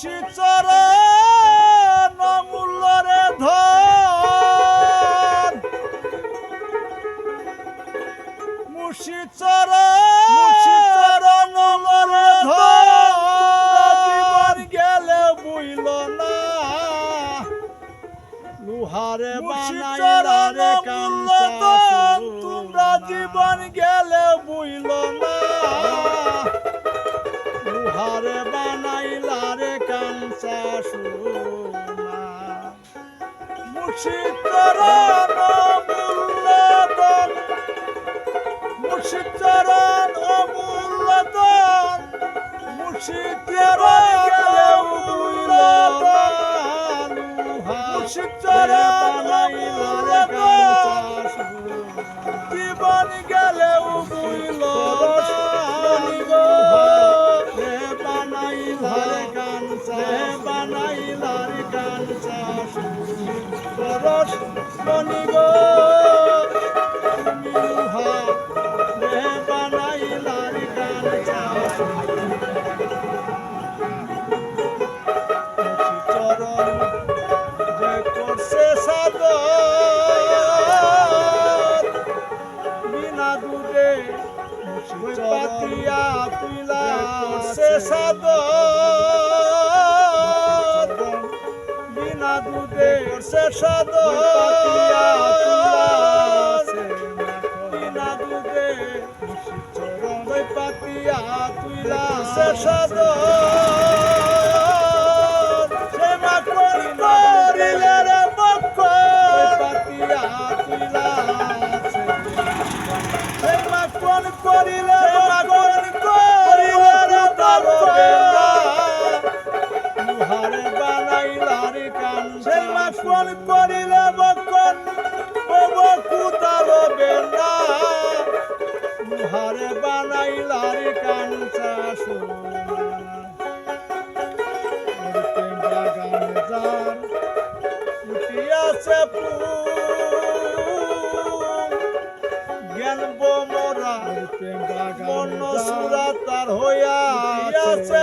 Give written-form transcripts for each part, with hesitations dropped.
মুর্শিদ চরণ অমূল্য রে ধন মুর্শিদ চরণ অমূল্য রে ধন গেলে বুইল না লোহারে বানাইলা রে কাঞ্চা তোমরা জীবন গেলে বুইল না লোহারে বানাইলা রে কাঞ্চা সোনা মুর্শিদ চরণ অমূল্য ধন মুর্শিদ চরণ অমূল্য ধন মুর্শিদ গেলে বুইল না মুর্শিদ চরণ অমূল্য ধন জীবন গেলে বুইল বানাইলার কাঞ্চা পরশ বনিব তুমি লোহা রে বানাইলার কাঞ্চা চরণ যে করছে সাদর বিনা দুধে পাতিয়া তুইলা করছে সাদর বিনা দুধে করছে সাদর বিনা দুধে চরণ পাতিয়া তুইলা করছে সাদর সে মাখন করিলে রে বক্ষণ পাতিয়া তুইলা সে মাখন করিলে মাখন করিলে রে লোহারে বানাইলার কাঞ্চা সে মাখন করিলে বক্ষণ কুতার বেনা লোহারে বানাইলার কাঞ্চা সোনা বাগান যার উঠিয়াছে জ্ঞান বোমরা মন সুরা তার হইয়াছে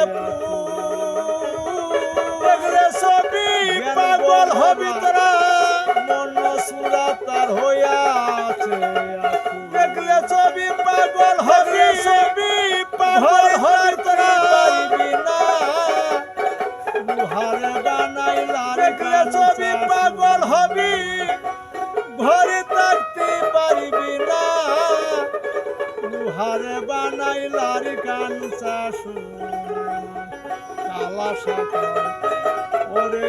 দেখলে ছবি পাগল হবি তোরা মন সুরা তার হইয়াছে দেখলে ছবি পাগল হবি ছবি পাগল হবি তোরা পাইবি না লোহারে বানাইলা দেখলে ছবি পাগল হবি ঘরে থাকতে পারবি না লোহারে বানাইলার কাঞ্চা সোনা কালা সাকা ওরে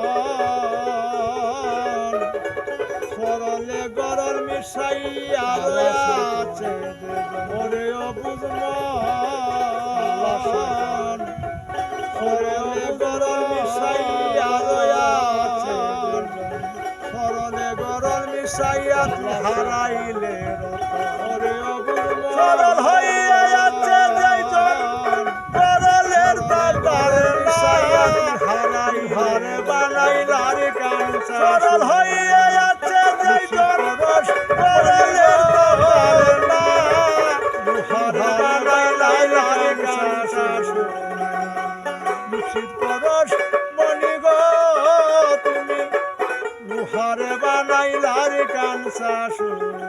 অবুজমন সরলে গরল মিশাইয়া আছে ওরে অবুজমন সরলে গরল মিশাইয়া আছে সরলে গরল মিশাইয়া হারাইলে ওরে অবুজমন সরল হইয়া আছে যাইজন গরলের দাদারে মিশাইয়া হারাই হারে বানাইলার কাঞ্চা সরল হইয়া আছে যাইজন গরলের দাদারে না হারে বানাইলার কাঞ্চা মুর্শিদ পরশ বনি গো তুমি লোহারে বানাইলার কাঞ্চা সোনা।